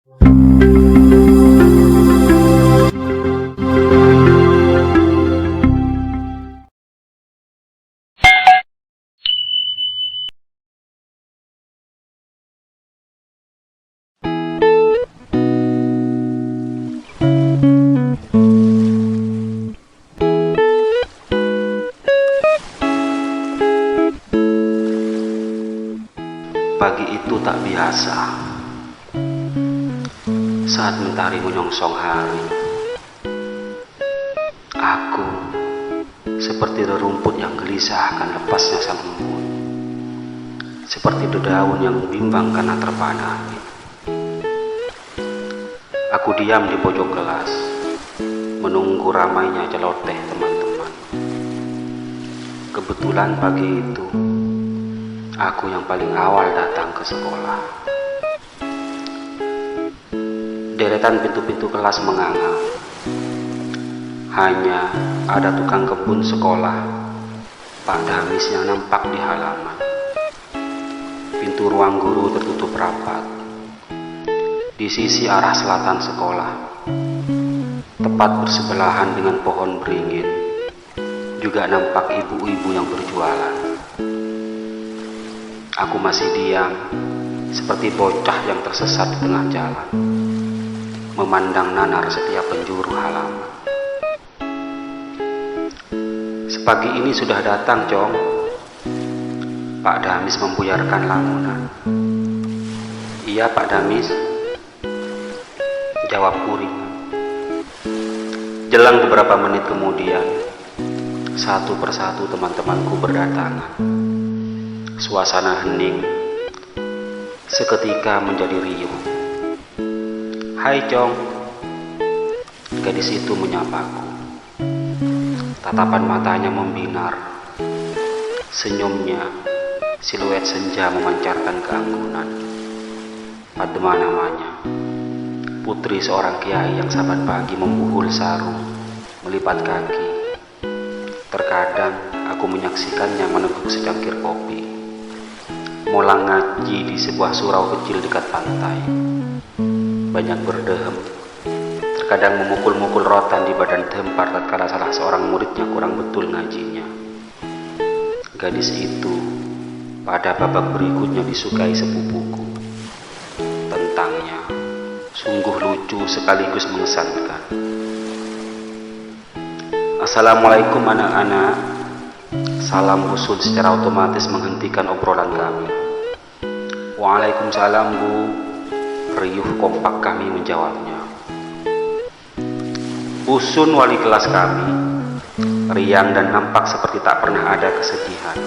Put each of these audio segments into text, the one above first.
Pagi itu tak biasa. Saat mentari menyongsong hari, aku seperti rerumput yang gelisah akan lepasnya sang embun, seperti dedaun yang bimbang karena terpana angin. Aku diam di pojok kelas, menunggu ramainya celoteh teman-teman. Kebetulan pagi itu aku yang paling awal datang ke sekolah. Deretan pintu-pintu kelas menganga. Hanya ada tukang kebun sekolah, Pak Damis, yang nampak di halaman. Pintu ruang guru tertutup rapat. Di sisi arah selatan sekolah, tepat bersebelahan dengan pohon beringin, juga nampak ibu-ibu yang berjualan. Aku masih diam, seperti bocah yang tersesat di tengah jalan, memandang nanar setiap penjuru halaman. Sepagi ini sudah datang, Cong. Pak Damis membuyarkan lamunan. Iya, Pak Damis, jawabku ringan. Jelang beberapa menit kemudian, satu persatu teman-temanku berdatangan. Suasana hening seketika menjadi riuh. Hai, Cong. Gadis itu menyapaku. Tatapan matanya membinar. Senyumnya siluet senja memancarkan keanggunan. Padma namanya, putri seorang kiai yang saban pagi membuhul sarung, melipat kaki. Terkadang aku menyaksikannya meneguk secangkir kopi, molang ngaji di sebuah surau kecil dekat pantai. Banyak berdehem, terkadang memukul-mukul rotan di badan tempar tatkala salah seorang muridnya kurang betul ngajinya. Gadis itu pada babak berikutnya disukai sepupuku. Tentangnya sungguh lucu sekaligus mengesankan. Assalamualaikum anak-anak. Salam usul secara otomatis menghentikan obrolan kami. Waalaikumsalam, Bu. Riuh kompak kami menjawabnya. Usun wali kelas kami, riang dan nampak seperti tak pernah ada kesedihan.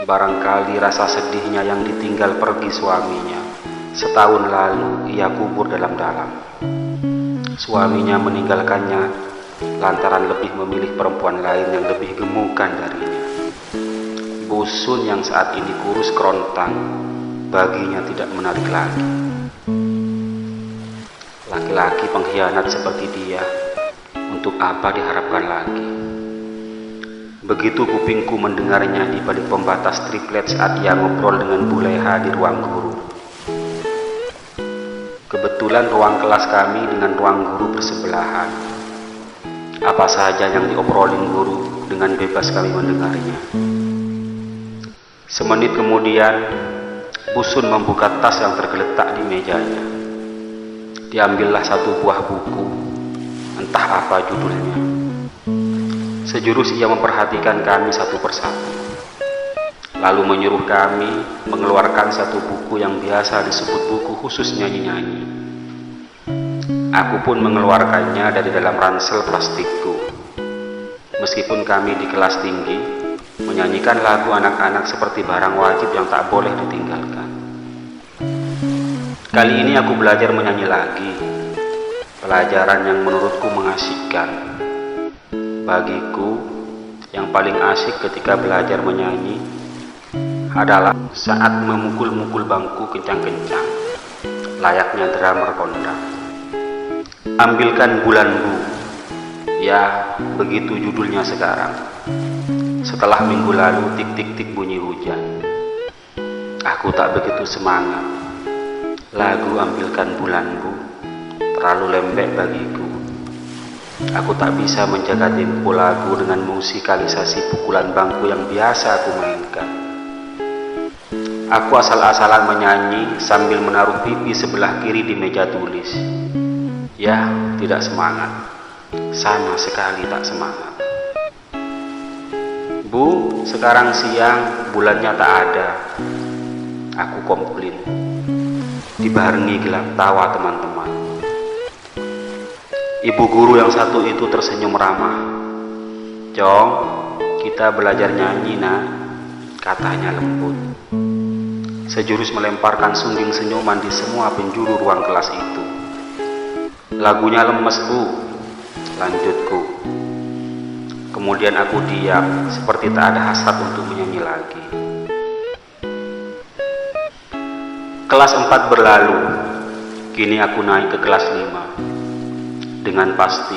Barangkali rasa sedihnya yang ditinggal pergi suaminya setahun lalu ia kubur dalam-dalam. Suaminya meninggalkannya lantaran lebih memilih perempuan lain yang lebih gemukan darinya. Busun yang saat ini kurus kerontang baginya tidak menarik lagi. Laki-laki pengkhianat seperti dia, untuk apa diharapkan lagi? Begitu kupingku mendengarnya di balik pembatas triplet saat ia ngobrol dengan Bu Leha di ruang guru. Kebetulan ruang kelas kami dengan ruang guru bersebelahan. Apa saja yang diobrolin guru dengan bebas kami mendengarnya. Semenit kemudian, Busun membuka tas yang tergeletak di mejanya. Diambillah satu buah buku, entah apa judulnya. Sejurus ia memperhatikan kami satu persatu, lalu menyuruh kami mengeluarkan satu buku yang biasa disebut buku khusus nyanyi-nyanyi. Aku pun mengeluarkannya dari dalam ransel plastikku. Meskipun kami di kelas tinggi, menyanyikan lagu anak-anak seperti barang wajib yang tak boleh ditinggalkan. Kali ini aku belajar menyanyi lagi, pelajaran yang menurutku mengasyikkan. Bagiku, yang paling asyik ketika belajar menyanyi adalah saat memukul-mukul bangku kencang-kencang, layaknya drummer kondang. Ambilkan bulanmu, ya begitu judulnya sekarang. Setelah minggu lalu tik-tik-tik bunyi hujan, aku tak begitu semangat. Lagu Ambilkan Bulanmu terlalu lembek bagiku. Aku tak bisa menjaga tempo lagu dengan musikalisasi pukulan bangku yang biasa aku mainkan. Aku asal-asalan menyanyi sambil menaruh pipi sebelah kiri di meja tulis. Ya, tidak semangat. Sama sekali tak semangat. Bu, sekarang siang, bulannya tak ada. Aku komplain. Dibarengi gelak tawa teman-teman. Ibu guru yang satu itu tersenyum ramah. "Jong, kita belajar nyanyi nak," katanya lembut. Sejurus melemparkan sungging senyuman di semua penjuru ruang kelas itu. "Lagunya lemes bu," lanjutku. Kemudian aku diam, seperti tak ada hasrat untuk menyanyi lagi. Kelas 4 berlalu. Kini aku naik ke kelas 5. Dengan pasti,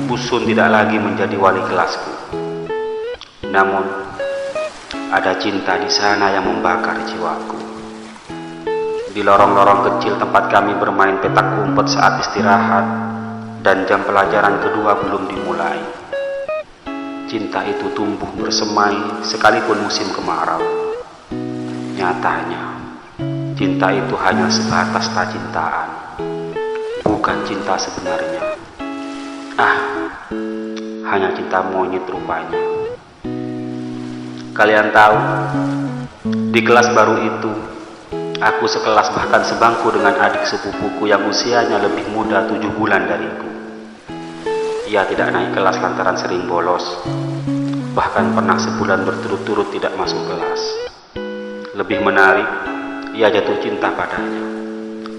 Bu Sun tidak lagi menjadi wali kelasku. Namun, ada cinta di sana yang membakar jiwaku. Di lorong-lorong kecil tempat kami bermain petak umpet saat istirahat dan jam pelajaran kedua belum dimulai. Cinta itu tumbuh bersemai sekalipun musim kemarau. Nyatanya, cinta itu hanya sebatas cintaan, bukan cinta sebenarnya. Hanya cinta monyet rupanya. Kalian tahu, di kelas baru itu, aku sekelas bahkan sebangku dengan adik sepupuku yang usianya lebih muda 7 bulan dariku. Ia tidak naik kelas lantaran sering bolos, bahkan pernah sebulan berturut-turut tidak masuk kelas. Lebih menarik, ia jatuh cinta padanya,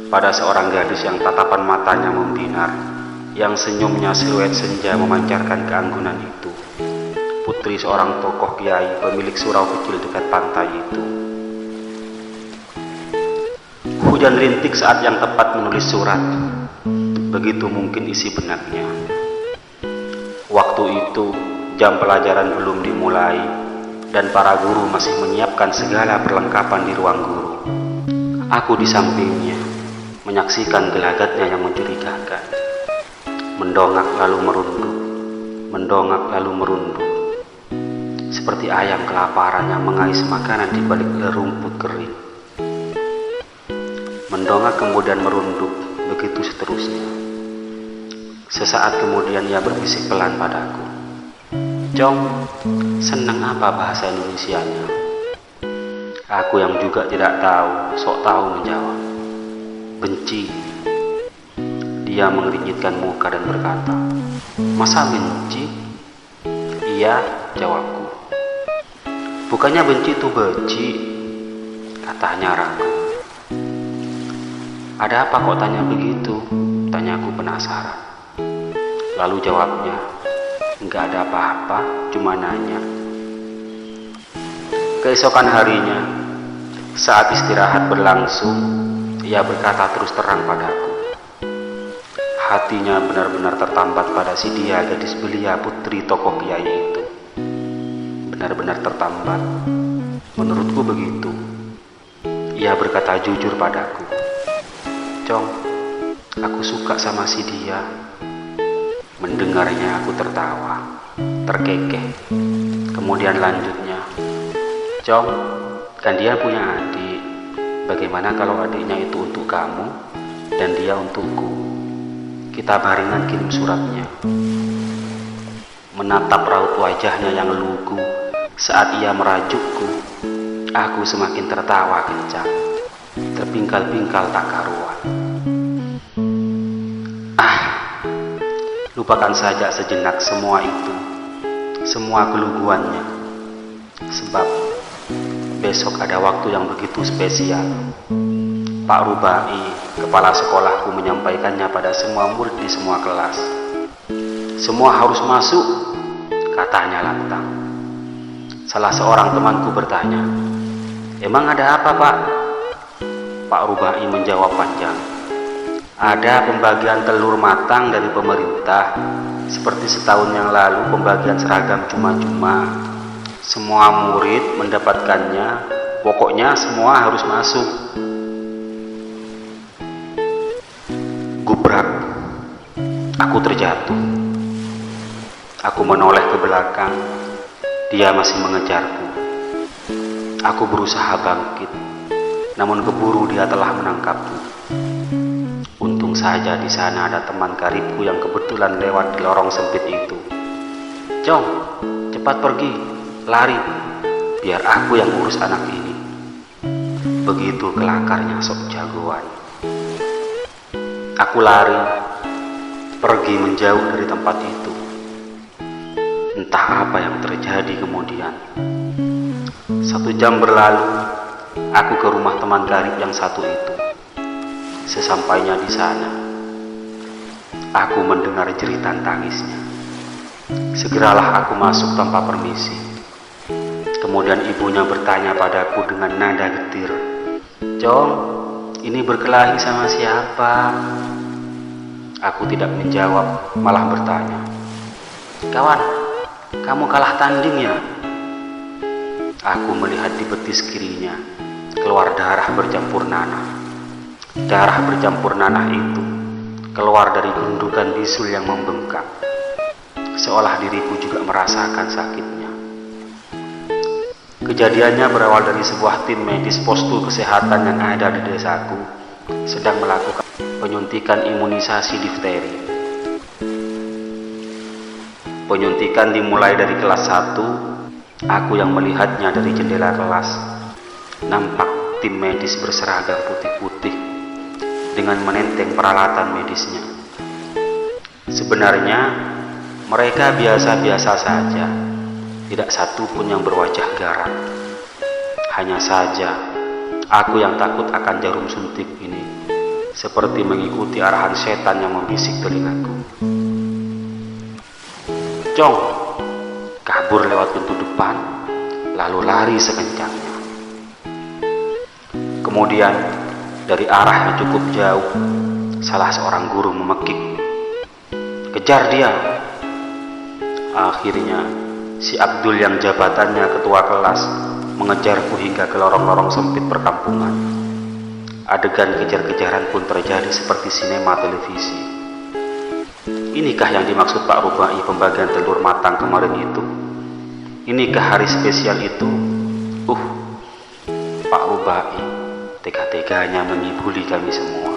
pada seorang gadis yang tatapan matanya membinar, yang senyumnya siluet senja memancarkan keanggunan itu. Putri seorang tokoh kiai pemilik surau kecil dekat pantai itu. Hujan rintik saat yang tepat menulis surat. Begitu mungkin isi benaknya. Waktu itu jam pelajaran belum dimulai dan para guru masih menyiapkan segala perlengkapan di ruang guru. Aku di sampingnya, menyaksikan gelagatnya yang mencurigakan. Mendongak lalu merunduk, mendongak lalu merunduk. Seperti ayam kelaparan yang mengais makanan di balik rumput kering. Mendongak kemudian merunduk, begitu seterusnya. Sesaat kemudian ia berbisik pelan padaku. "Jong, senang apa bahasa Indonesianya?" Aku yang juga tidak tahu, sok tahu menjawab. "Benci." Dia mengernyitkan muka dan berkata, "Masa benci?" "Iya," jawabku. "Bukannya benci itu benci," katanya ragu. "Ada apa kok tanya begitu?" tanyaku penasaran. Lalu jawabnya, "Enggak ada apa-apa, cuma nanya." Keesokan harinya, saat istirahat berlangsung, ia berkata terus terang padaku. Hatinya benar-benar tertambat pada si dia gadis belia putri tokoh kiai itu. Benar-benar tertambat. Menurutku begitu. Ia berkata jujur padaku. "Jong, aku suka sama si dia." Mendengarnya aku tertawa, terkekeh. Kemudian lanjutnya, "Jong, kan dia punya adik. Bagaimana kalau adiknya itu untuk kamu dan dia untukku? Kita barengan kirim suratnya." Menatap raut wajahnya yang lugu saat ia merajukku, aku semakin tertawa kencang, terpingkal-pingkal tak karuan. Lupakan saja sejenak semua itu, semua keluguannya. Sebab besok ada waktu yang begitu spesial. Pak Rubai, kepala sekolahku, menyampaikannya pada semua murid di semua kelas. "Semua harus masuk," katanya lantang. Salah seorang temanku bertanya, "Emang ada apa, Pak?" Pak Rubai menjawab panjang, "Ada pembagian telur matang dari pemerintah. Seperti setahun yang lalu pembagian seragam cuma-cuma. Semua murid mendapatkannya, pokoknya semua harus masuk." Gubrak. Aku terjatuh. Aku menoleh ke belakang. Dia masih mengejarku. Aku berusaha bangkit, namun keburu dia telah menangkapku. Untung saja di sana ada teman karibku yang kebetulan lewat di lorong sempit itu. "Jong, cepat pergi, lari, biar aku yang urus anak ini." Begitu kelakarnya sok jagoan. Aku lari, pergi menjauh dari tempat itu. Entah apa yang terjadi kemudian. 1 jam berlalu, aku ke rumah teman karib yang satu itu. Sesampainya di sana, aku mendengar jeritan tangisnya. Segeralah aku masuk tanpa permisi. Kemudian ibunya bertanya padaku dengan nada getir, "Jong, ini berkelahi sama siapa?" Aku tidak menjawab, malah bertanya, "Kawan, kamu kalah tanding ya?" Aku melihat di betis kirinya keluar darah bercampur nanah. Darah bercampur nanah itu keluar dari gundukan bisul yang membengkak, seolah diriku juga merasakan sakitnya. Kejadiannya berawal dari sebuah tim medis postu kesehatan yang ada di desaku sedang melakukan penyuntikan imunisasi difteri. Penyuntikan dimulai dari kelas 1. Aku yang melihatnya dari jendela kelas. Nampak tim medis berseragam putih-putih dengan menenteng peralatan medisnya. Sebenarnya mereka biasa-biasa saja, tidak satu pun yang berwajah garang. Hanya saja aku yang takut akan jarum suntik ini, seperti mengikuti arahan setan yang membisik telingaku. "Jong!" Kabur lewat pintu depan, lalu lari sekencangnya. Kemudian dari arah yang cukup jauh, salah seorang guru memekik, "Kejar dia!" Akhirnya si Abdul yang jabatannya ketua kelas mengejarku hingga ke lorong-lorong sempit perkampungan. Adegan kejar-kejaran pun terjadi seperti sinema televisi. Inikah yang dimaksud Pak Rubai pembagian telur matang kemarin itu? Inikah hari spesial itu? Pak Rubai tega-teganya mengibuli kami semua.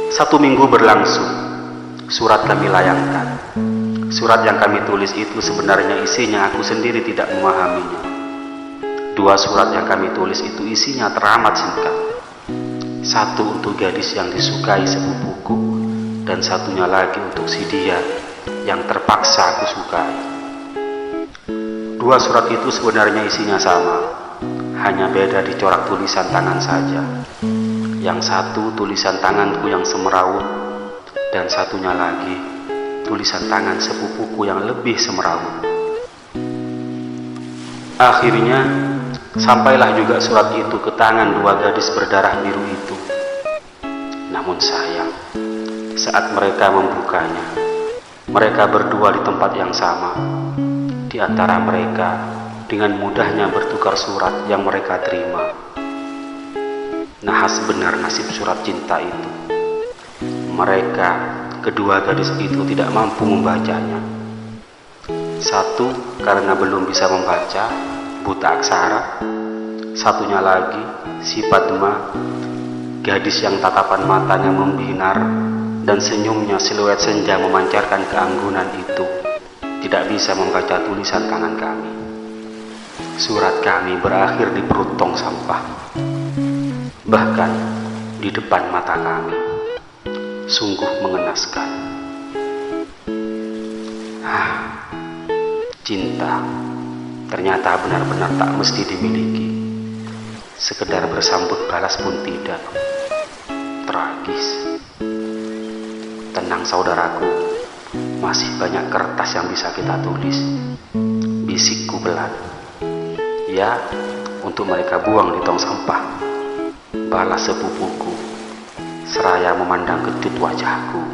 1 minggu berlangsung. Surat kami layangkan. Surat yang kami tulis itu sebenarnya isinya aku sendiri tidak memahaminya. 2 surat yang kami tulis itu isinya teramat singkat. 1 untuk gadis yang disukai sepupuku, dan satunya lagi untuk si dia yang terpaksa aku sukai. 2 surat itu sebenarnya isinya sama, hanya beda di corak tulisan tangan saja. Yang satu tulisan tanganku yang semeraut, dan satunya lagi tulisan tangan sepupuku yang lebih semeraut. Akhirnya sampailah juga surat itu ke tangan 2 gadis berdarah biru itu. Namun sayang, saat mereka membukanya, mereka berdua di tempat yang sama. Di antara mereka dengan mudahnya bertukar surat yang mereka terima. Nahas benar nasib surat cinta itu. Mereka, kedua gadis itu tidak mampu membacanya. 1 karena belum bisa membaca, buta aksara. Satunya lagi, si Padma, gadis yang tatapan matanya membinar dan senyumnya siluet senja memancarkan keanggunan itu, tidak bisa membaca tulisan tangan kami. Surat kami berakhir di perut tong sampah, bahkan di depan mata kami. Sungguh mengenaskan. Cinta ternyata benar-benar tak mesti dimiliki. Sekedar bersambut balas pun tidak. Tragis. Tenang saudaraku, masih banyak kertas yang bisa kita tulis. Bisikku belan. Ya, untuk mereka buang di tong sampah. Balas sepupuku seraya memandang kecut wajahku.